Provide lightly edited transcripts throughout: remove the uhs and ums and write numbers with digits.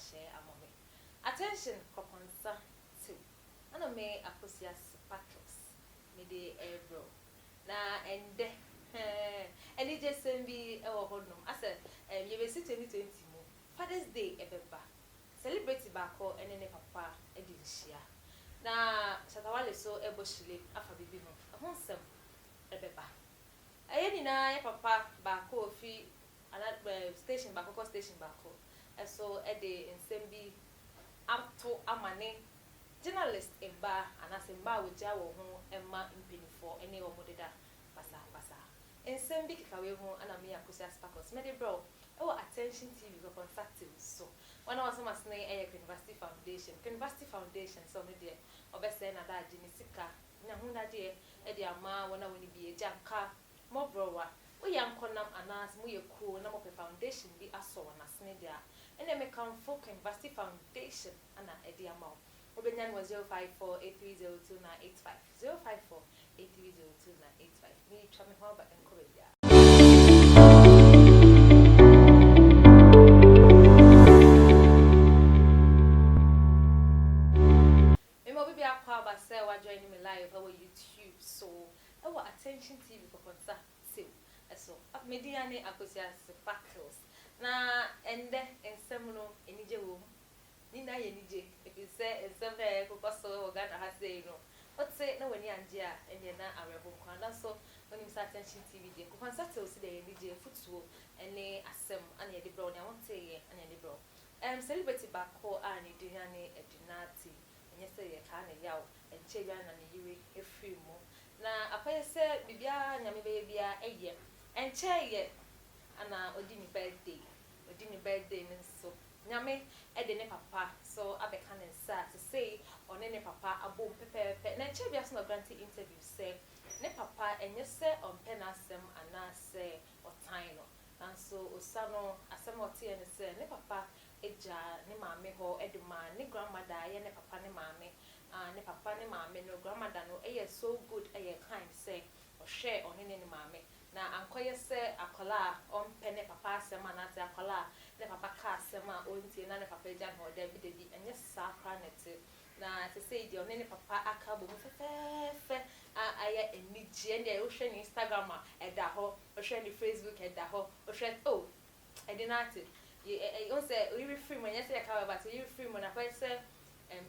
share a moment. Attention, Koponsa, too. And I may Aposias Patos, Mede Ebro. Na and and it just be our honor. I said, you will see 2020 more. Father's Day, Ebeba. Celebrate Bako and then papa, Edinshia. Na Shatawale so Eboshile, Afa Bibino, a wholesome Ebeba. Ayeni na ya papa Bako fi another station Bako station Bako. So Ede and Sembi up to Amane. Journalist in bar and as in bar with Jawo home and ma in penny for any or modeda basa. In same big away home and a mere Kusia Sparkles, made bro. Oh, attention TV upon factive. So when I was on my snake University Foundation, so my dear, or best saying that Jinisika, Nahunda dear, Eddie Ama, when I will be a jam car, more brower. We young conam and as we cool number of foundation be a so and a snake there. And then make come folk University Foundation and a Eddie Ama. Obenyan was 054-8302985. 054-8302985. Me try me how about encourage ya. Me mo be akwa ba say wa join me live over YouTube. So our attention TV for concert sale. So mediane Akosia Sparkles. Na ende ensemno enije wo. Nina yenije if you say it's something kokoso ogana ha say no what say no when yanjia enye na arebo kwanda so when you start attention TV dey ko concert o si dey yenije futuo ene asem ana ye de bro na won say ye ana ye de bro celebrity bako ani duhane edunati enye say ye ka na yawo enche bia na ne yire efiri mu na apaye say bibia nyame be bia eye enche ye ana odi ni birthday ni so nyame ede ne papa so abeka ne sa to say one ne papa abom pepepe na che bia so na grant interview say ne papa enye se on penasem ana se otan no and so osano asem otie ne se ne papa eja ne maame ho eduma ne grandmother ye ne papa ne maame no grandmother no eye so good eye kind say o share on ne maame na ankoye se akola on pene papa asem ana te akola ne papa ka asem a ontie na ne papa jan ho da bi enye sakra net na se say di on ne papa aka bo fefefe aya enije nde o hwe ni Instagram eda ho o hwe ni Facebook eda ho o hwe oh edinate you say we free when you say ka ba you free when I say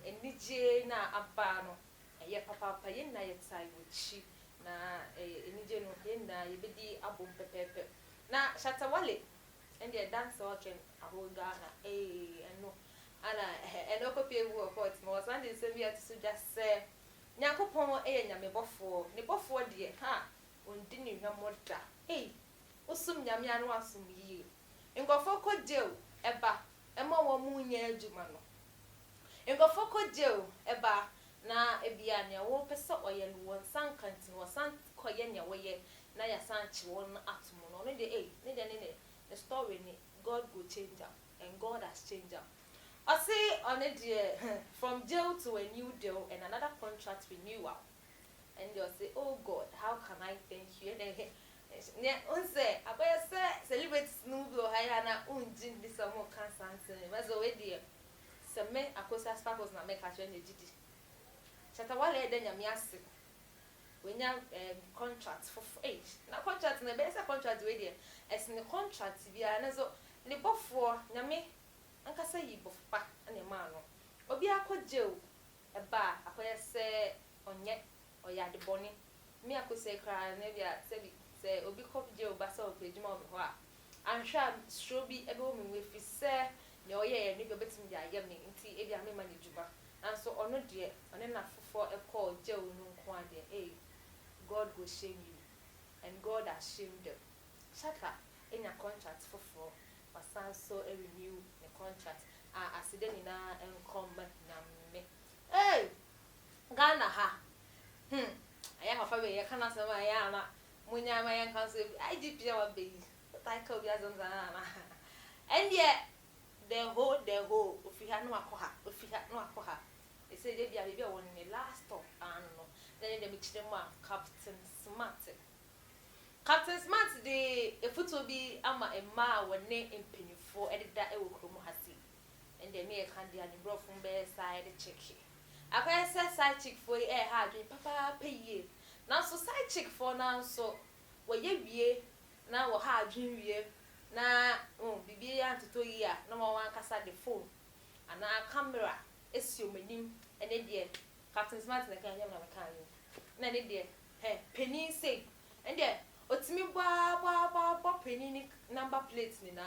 enije na aba no eye papa ye na ye tai wuchi na enije no ye na ye bedi abom pepepe na Shatawale and the dancer can a whole Ghana no ana ko pie wo court mo san de se bia to just say nyakopon nyame bofo ne bofo de ha ondi ni hwamoda osum nyame anu asum yi ngofo ko deu eba ema wo mu nya adwuma no ngofo ko deu eba na ebia ne wo pese oye no won san kanti wo san koye nya wo ye na ya san chi won atomo no ne de ne the story ni God will change them and God has changed them. I say on it from jail to a new deal and another contract renewal. And you'll say, oh God, how can I thank you? And then say, I say celebrate Snoopy or Hayana unjin this more cancer. As already some men Akosia Sparkles na make a change. Shatawale then yamiasi. When you contract for age. Now contract na best contract we there. As in the contract we are so ne bofo nyame anka say yi bofa na ma no. Obi akogye o eba akoye se onye oya de boni. Me akose kra na bia se obi kogye o ba se o pejuma o ho a. Anhwa strobi ebe o me fi se ne oye ne bi obetim dia ye me nti e bia me ma ne juba. Anso ono de one na fofo e call je o nu nko ade God will shame you and God has shamed them. Shaka in your contract for wasan so renew the contract aside ni na enkomba na me Ghana ha aya ha fa we ya kana sama ya na munya ma yan kan so IGP ya wa be tai ka obi azonza na and yet the whole ofi ha no akoha e say dey bia bia won ni last stop no then they mix them Captain Smart the foot will be ama a ma when name in penny for edit that I will come hasi and then ne candy and bro from bear side chick. I say side chick for hard papa pay ye. Now so side chick for now so ye now hard dream ye. Na bibi anto to yi a na mo wan kasa the phone ana camera esi omanim ene de Captain Smart na kan yam na kan yo na ne de penny say ende otimi bwa penny ni number plate ni na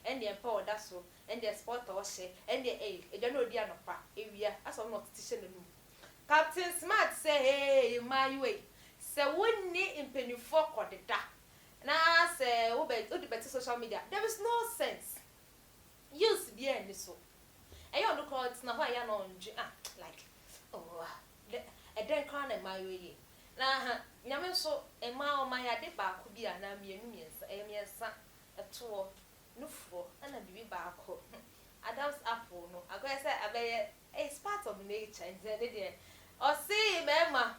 ende empa oda so ende sport o hye ende eja na odi anopa ewia aso no tete hye na nu Captain Smart say hey my way say wonni impenifo kodeda na say wo the better social media there is no sense use the end so e you look at na why ya no like e den crown e my way na nyame so e ma o ma ya de ba ko bi ana miensa eto nufo na bibi ba ko Adam's apple no I go say abeye it's part of nature and there o see mema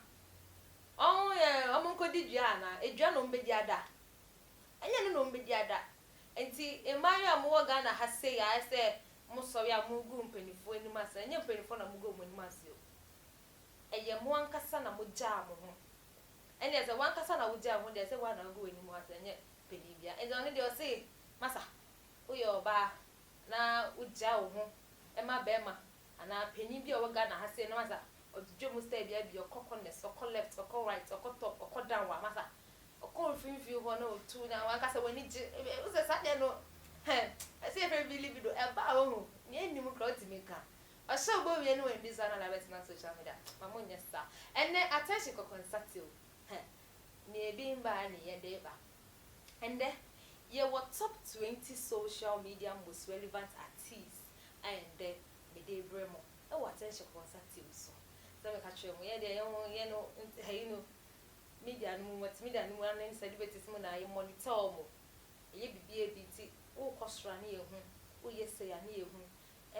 o mo ko di dua na edua no mbedi ada enya no mbedi ada enti emayo amwo ga na ha say ya say mo so ya mo gu mpanifo ni ma say enya mpanifo na mo gu mo ni ma say eye mo ankasa na mo ja mo ho enya ze wankasa na wo ja mo de say wa na gu ni mo say enya penibia enya no de o say masa uyo ba na uja wo ho e ma be ma ana penibia wo ga na ha say na masa odjo mo stay bia bi okokoness okọ left okọ right okọ top okọ down wa masa okọ finfi ho na otu na wankasa wani je o say sade no I say every believe do e ba ho ni enim kra otimika o so bo wie no we design na bet na social media mamo nyesa ene attention ko consultive ni ebi mba ni ye de ba ende ye what top 20 social media most relevant artists and me de bremo e what attention ko consultive so me ka chere mo ye de ye no hey no media no what media no na celebrities mo na ye monitor mo ye bibie bi ti o kosra na ye hu o ye say ya na ye hu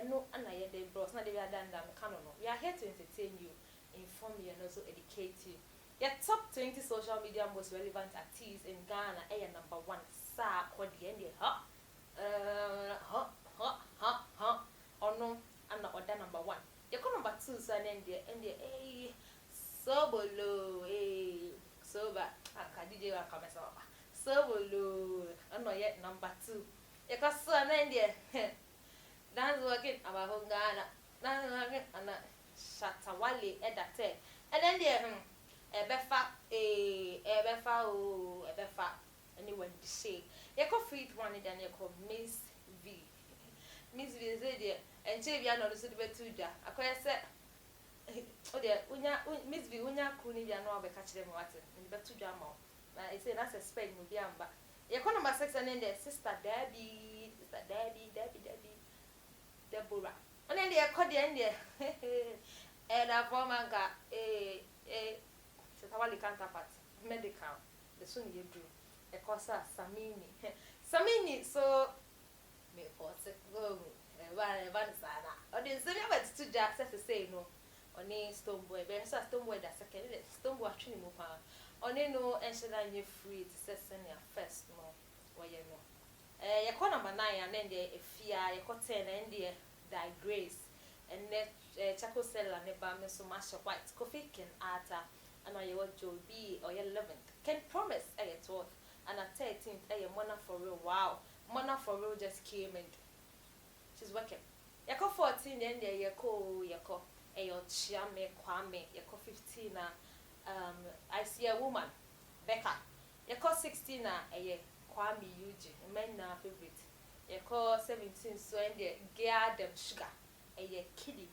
eno ana ye de bros na de bi adanda me ka no we are here to entertain you, inform you and also educate you. Your top 20 social media most relevant artists in Ghana number 1 sa ko de end ha ono ana order number 1 you come number 2 so na end sobolo soba aka DJ wa kamesa baba sobolo ono ye number 2 you ka so na end dance working about Ghana dance working ana Shatawale edate and then there ebefa anyone to say you can fit one then you call Miss V is there and say we are not so the two da akoya say oh there unya Miss V unya kuni bia no be catch them what in the two jam na I say that's a spell no bia mba you call number 6 and then there sister Debbie Deborah and then they call the end there and a woman got Shatawale counterpart medical the soon you do a cosa Samini so me for go one sana or the same but to just say no on a stone boy but so stone boy that second stone boy actually move on no and should I free to send your first no or you know you call number 9 and then the fear you call 10 and the digress and net Chaco Sella neba me so much white coffee can ata and I want Joe B or your 11th can promise a 12th and a 13th a Mona for real. Wow, Mona for real just came and she's working. Yako 14 then there yako a your chiame kwame yako 15 I see a woman Becca yako 16 a Kwame Yuji men na favorite yako 17 so and the gear them sugar a kiddie.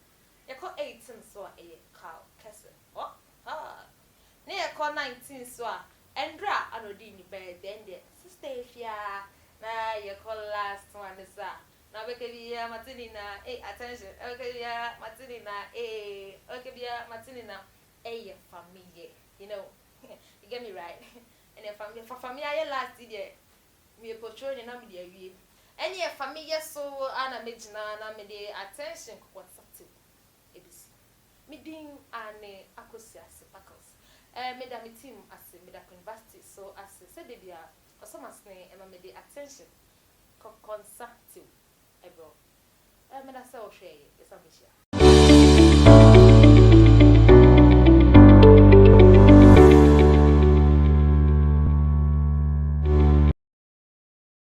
You call 18 so a cow castle. Oh, near call 19 so Andra Anodini bed then the sister if ya na you call last one is now we can be Martinina attention. Okay, yeah, Martinina okay, yeah, Martinina family. You know, you get me right. And your family for family I last year we portray the number we any family so ana mejina na me de attention what's Midin ane akosia sepakos me da me team as me da university so as said bia osomas ne e ma me de attention consultive ebro me da say o share. Yes, I'm here.